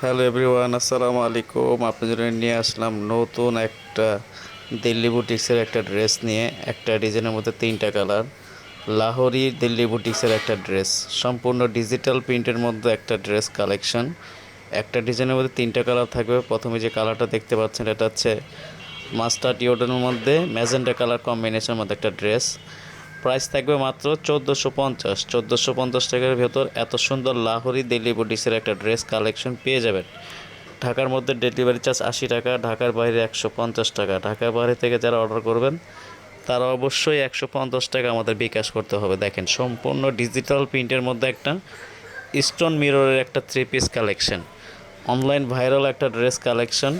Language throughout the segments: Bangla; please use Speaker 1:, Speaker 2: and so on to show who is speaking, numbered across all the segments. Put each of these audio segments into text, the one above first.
Speaker 1: হ্যালো এভরিওয়ান, আসসালামু আলাইকুম। আপনাদের জন্য নিয়ে আসলাম নতুন একটা দিল্লি বুটিক্সের একটা ড্রেস নিয়ে। একটা ডিজাইনের মধ্যে তিনটা কালার, লাহোরি দিল্লি বুটিক্সের একটা ড্রেস, সম্পূর্ণ ডিজিটাল প্রিন্টের মধ্যে একটা ড্রেস কালেকশন। একটা ডিজাইনের মধ্যে তিনটা কালার থাকবে। প্রথমে যে কালারটা দেখতে পাচ্ছেন এটা হচ্ছে মাস্টার্ড ইয়েলোর মধ্যে ম্যাজেন্টা কালার কম্বিনেশনের মধ্যে একটা ড্রেস। প্রাইস থাকবে মাত্র 1450। 1450 টাকার ভেতর এত সুন্দর লাহোরি দিল্লি বুটিক্সের একটা ড্রেস কালেকশন পেয়ে যাবেন। ঢাকার মধ্যে ডেলিভারি চার্জ 80 টাকা, ঢাকার বাইরে 150 টাকা। ঢাকার বাইরে থেকে যারা অর্ডার করবেন তারা অবশ্যই 150 টাকা আমাদের বিকাশ করতে হবে। দেখেন, সম্পূর্ণ ডিজিটাল প্রিন্টের মধ্যে একটা স্টোন মিররের একটা three piece collection, online viral একটা dress collection,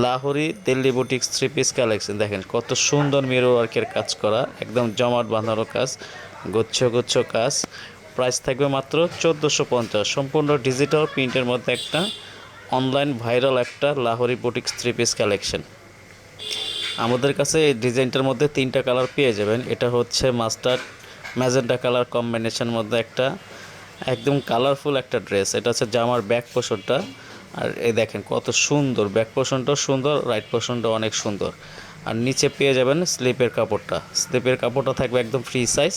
Speaker 1: Lahori Delhi boutiques three piece collection. দেখেন কত সুন্দর মিরর ওয়ার্কের কাজ করা, একদম জমাট বাঁধানো কাজ, গুচ্ছ গুচ্ছ কাজ। প্রাইস থাকবে মাত্র 1450। সম্পূর্ণ ডিজিটাল প্রিন্টের মধ্যে একটা অনলাইন ভাইরাল একটা Lahori boutiques three piece collection. আমাদের কাছে এই ডিজাইনটার মধ্যে তিনটা কালার পেয়ে যাবেন। এটা হচ্ছে মাস্টার্ড ম্যাজেন্টা কালার কম্বিনেশনের মধ্যে একটা একদম কালারফুল একটা ড্রেস। এটা হচ্ছে জামার ব্যাক পোর্শনটা। আর এই দেখেন কত সুন্দর, ব্যাক পোর্শনটাও সুন্দর, রাইট পোর্শনটাও অনেক সুন্দর। আর নিচে পেয়ে যাবেন স্লিপের কাপড়টা। স্লিপের কাপড়টা থাকবে একদম ফ্রি সাইজ।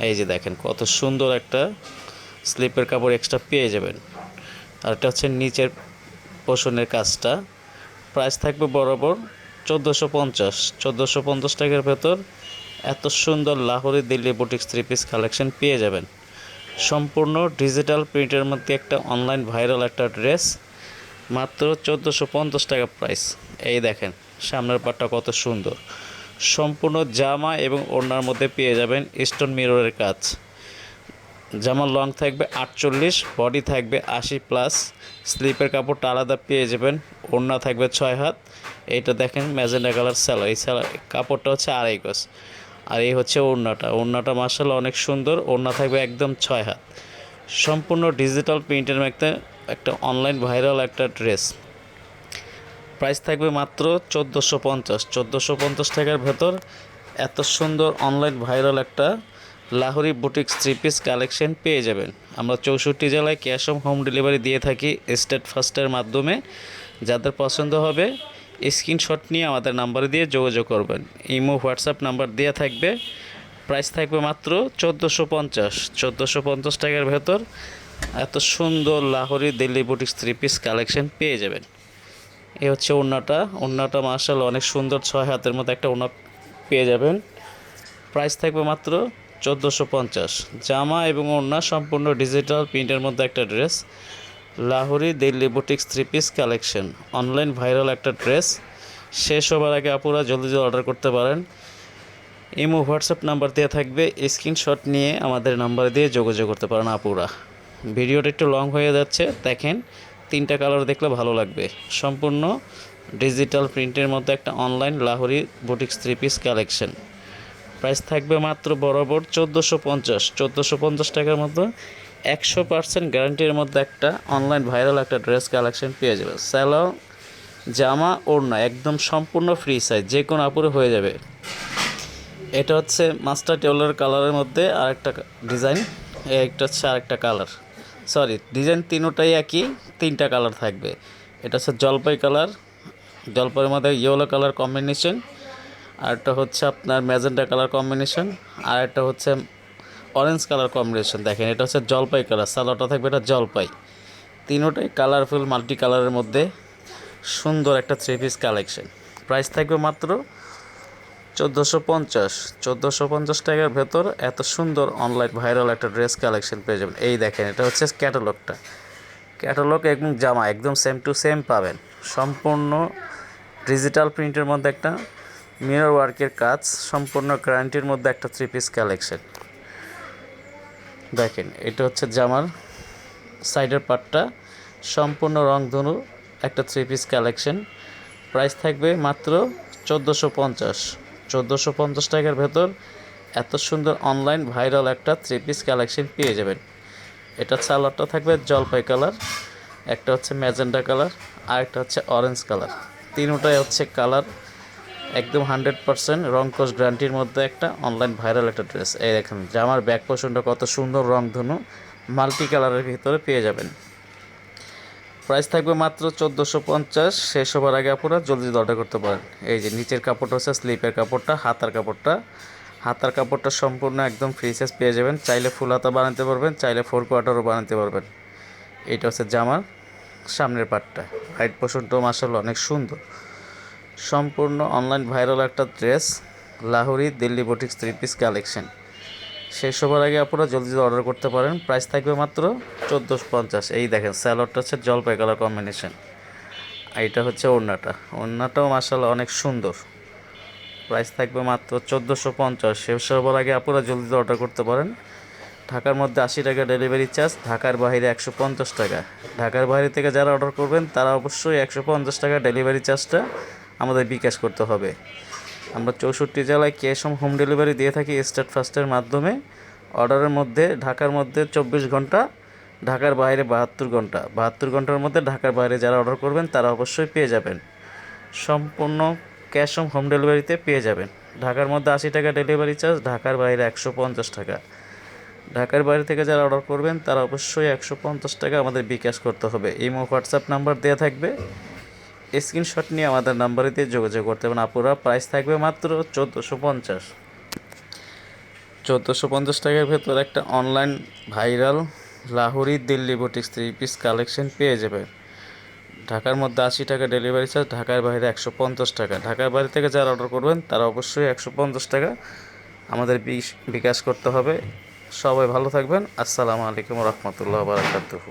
Speaker 1: এই যে দেখেন কত সুন্দর একটা স্লিপের কাপড় এক্সট্রা পেয়ে যাবেন। আর এটা হচ্ছে নিচের পোর্শনের কাজটা। প্রাইস থাকবে বরাবর 1450। 1450 টাকার ভেতর এত সুন্দর Lahori Delhi boutiques three piece collection পেয়ে যাবেন। সম্পূর্ণ ডিজিটাল প্রিন্টের মধ্যে একটা অনলাইন ভাইরাল একটা ড্রেস, মাত্র 1450 টাকা প্রাইস। এই দেখেন সামনের পাটটা কত সুন্দর, সম্পূর্ণ জামা এবং ওড়নার মধ্যে পেয়ে যাবেন স্টোন মিররের কাজ। জামার লং থাকবে 48, বডি থাকবে 80+। স্লিপের কাপড়টা আলাদা পেয়ে যাবেন। ওড়না থাকবে 6 হাত। এইটা দেখেন ম্যাজেন্টা কালার সেলাই। এই সেলাই কাপড়টা হচ্ছে 2.5 গজ। আর এই হচ্ছে ওড়নাটা মার্শাল্লাহ অনেক সুন্দর। ওড়না থাকবে একদম 6 হাত। সম্পূর্ণ ডিজিটাল প্রিন্টের মধ্যে একটা অনলাইন ভাইরাল একটা ড্রেস। প্রাইস থাকবে মাত্র 1450। 1450 টাকার ভেতর এত সুন্দর অনলাইন ভাইরাল একটা Lahori boutiques three piece collection পেয়ে যাবেন। আমরা 64 জেলায় ক্যাশ অন হোম ডেলিভারি দিয়ে থাকি স্টেট ফার্স্টের মাধ্যমে। যাদের পছন্দ হবে স্ক্রিনশট নিয়ে আমাদের নাম্বারে দিয়ে যোগাযোগ করবেন। ইমো হোয়াটসঅ্যাপ নাম্বার দেওয়া থাকবে। প্রাইস থাকবে মাত্র 1450। 1450 টাকার ভেতর এত সুন্দর Lahori Delhi boutiques three piece collection পেয়ে যাবেন। এ হচ্ছে ওড়নাটা মার্শাল অনেক সুন্দর, 6 হাতের মতো একটা ওড়না পেয়ে যাবেন। প্রাইস থাকবে মাত্র 1450। জামা এবং ওড়না সম্পূর্ণ ডিজিটাল প্রিন্টের মধ্যে একটা dress, Lahori Delhi boutiques three piece collection, online viral একটা ড্রেস। শেষ হবার আগে আপুরা জলদি জলদি অর্ডার করতে পারেন। ইমো হোয়াটসঅ্যাপ নাম্বার দেওয়া থাকবে, স্ক্রিনশট নিয়ে আমাদের নাম্বারে দিয়ে যোগাযোগ করতে পারেন আপুরা। ভিডিওটা একটু লং হয়ে যাচ্ছে, দেখেন তিনটা কালার দেখলে ভালো লাগবে। সম্পূর্ণ ডিজিটাল প্রিন্টের মধ্যে একটা online Lahori boutiques three piece collection. Price থাকবে মাত্র বরাবর 1450। 1450 টাকার মধ্যে 100% গ্যারান্টির মধ্যে একটা অনলাইন ভাইরাল একটা ড্রেস কালেকশন পেয়ে যাবে। স্যালো জামা ওড়না একদম সম্পূর্ণ ফ্রি সাইজ, যে কোনো আপুরে হয়ে যাবে। এটা হচ্ছে মাস্টার্ড ইয়েলোর কালারের মধ্যে আরেকটা ডিজাইন। একটা হচ্ছে আরেকটা কালার, সরি ডিজাইন তিনোটাই একই, তিনটা কালার থাকবে। এটা হচ্ছে জলপাই কালার, জলপাইয়ের মধ্যে ইয়েলো কালার কম্বিনেশন। আরেকটা হচ্ছে আপনার ম্যাজেন্টা কালার কম্বিনেশন। আর একটা হচ্ছে অরেঞ্জ কালার কম্বিনেশন। দেখেন এটা হচ্ছে জলপাই কালার, সালোয়ারটা থাকবে এটা জলপাই। তিনোটাই কালারফুল মাল্টি কালারের মধ্যে সুন্দর একটা থ্রি পিস কালেকশন। প্রাইস থাকবে মাত্র 1450। 1450 টাকার ভেতর এত সুন্দর অনলাইন ভাইরাল একটা ড্রেস কালেকশন পেয়ে যাবেন। এই দেখেন এটা হচ্ছে ক্যাটালগ এবং জামা একদম সেম টু সেম পাবেন। সম্পূর্ণ ডিজিটাল প্রিন্টের মধ্যে একটা মিরর ওয়ার্কের কাজ, সম্পূর্ণ গ্যারান্টির মধ্যে একটা থ্রি পিস কালেকশন। দেখেন এটা হচ্ছে জামার সাইডের পার্টটা, সম্পূর্ণ রংধনু একটা থ্রি পিস কালেকশন। প্রাইস থাকবে মাত্র 1450। 1450 টাকার ভেতর এত সুন্দর অনলাইন ভাইরাল একটা থ্রি পিস কালেকশন পেয়ে যাবেন। এটা সালোয়ারটা থাকবে জলপাই কালার, একটা হচ্ছে ম্যাজেন্টা কালার, আর একটা হচ্ছে অরেঞ্জ কালার। তিনটাই হচ্ছে কালার একদম 100% রং কোশ গ্যারান্টির মধ্যে একটা অনলাইন ভাইরাল একটা ড্রেস। এই দেখেন জামার ব্যাক পোর্শনটা কত সুন্দর রংধনু মাল্টি কালারের ভিতরে পেয়ে যাবেন। প্রাইস থাকবে মাত্র 1450। শেষ হবার আগে আপনারা জলদি অর্ডার করতে পারেন। এই যে নিচের কাপড়টা হচ্ছে স্লিপের কাপড়টা, হাতার কাপড়টা সম্পূর্ণ একদম ফ্রি সাইজ পেয়ে যাবেন। চাইলে ফুল হাতা বানাতে পারবেন, চাইলে 4 কোয়ার্টারও বানাতে পারবেন। এইটা হচ্ছে জামার সামনের পার্টটা। হাইট পোর্শনটাও মাশাআল্লাহ অনেক সুন্দর। সম্পূর্ণ অনলাইন ভাইরাল একটা dress, Lahori Delhi boutiques 3 piece collection. শেষ হবার আগে আপনারা জলদি অর্ডার করতে পারেন। প্রাইস থাকবে মাত্র 1450। এই দেখেন স্যালোয়ারটা হচ্ছে জলপাই কালার কম্বিনেশন। এইটা হচ্ছে ওড়নাটাও মাশাআল্লাহ অনেক সুন্দর। প্রাইস থাকবে মাত্র 1450। শেষ হবার আগে আপনারা জলদি অর্ডার করতে পারেন। ঢাকার মধ্যে 80 টাকা ডেলিভারি চার্জ, ঢাকার বাইরে 150 টাকা। ঢাকার বাইরে থেকে যারা অর্ডার করবেন তারা অবশ্যই 150 টাকা ডেলিভারি চার্জটা আমাদের বিকাশ করতে হবে। আমরা 64 জেলায় ক্যাশ অন হোম ডেলিভারি দিয়ে থাকি স্টেট ফার্স্টের মাধ্যমে। অর্ডারের মধ্যে ঢাকার মধ্যে 24 ঘন্টা, ঢাকার বাইরে 72 ঘন্টা। 72 ঘন্টার মধ্যে ঢাকার বাইরে যারা অর্ডার করবেন তারা অবশ্যই পেয়ে যাবেন। সম্পূর্ণ ক্যাশ অন হোম ডেলিভারিতে পেয়ে যাবেন। ঢাকার মধ্যে 80 টাকা ডেলিভারি চার্জ, ঢাকার বাইরে 150 টাকা। ঢাকার বাইরে থেকে যারা অর্ডার করবেন তারা অবশ্যই 150 টাকা আমাদের বিকাশ করতে হবে। ইমো হোয়াটসঅ্যাপ নাম্বার দেওয়া থাকবে, স্ক্রিনশট নিয়ে আমাদের নাম্বারে দিয়ে যোগাযোগ করতে পারেন। আপুরা প্রাইস থাকবে মাত্র 1450। 1450 টাকার ভেতর একটা online viral Lahori Delhi boutiques 3 piece collection পেয়ে যাবে। ঢাকার মধ্যে 80 টাকা ডেলিভারি চার্জ, ঢাকার বাইরে 150 টাকা। ঢাকার বাইরে থেকে যারা অর্ডার করবেন তারা অবশ্যই 150 টাকা আমাদের বিকাশ করতে হবে। সবাই ভালো থাকবেন। আসসালামু আলাইকুম রহমতুল্লাহ বারাকাতুহু।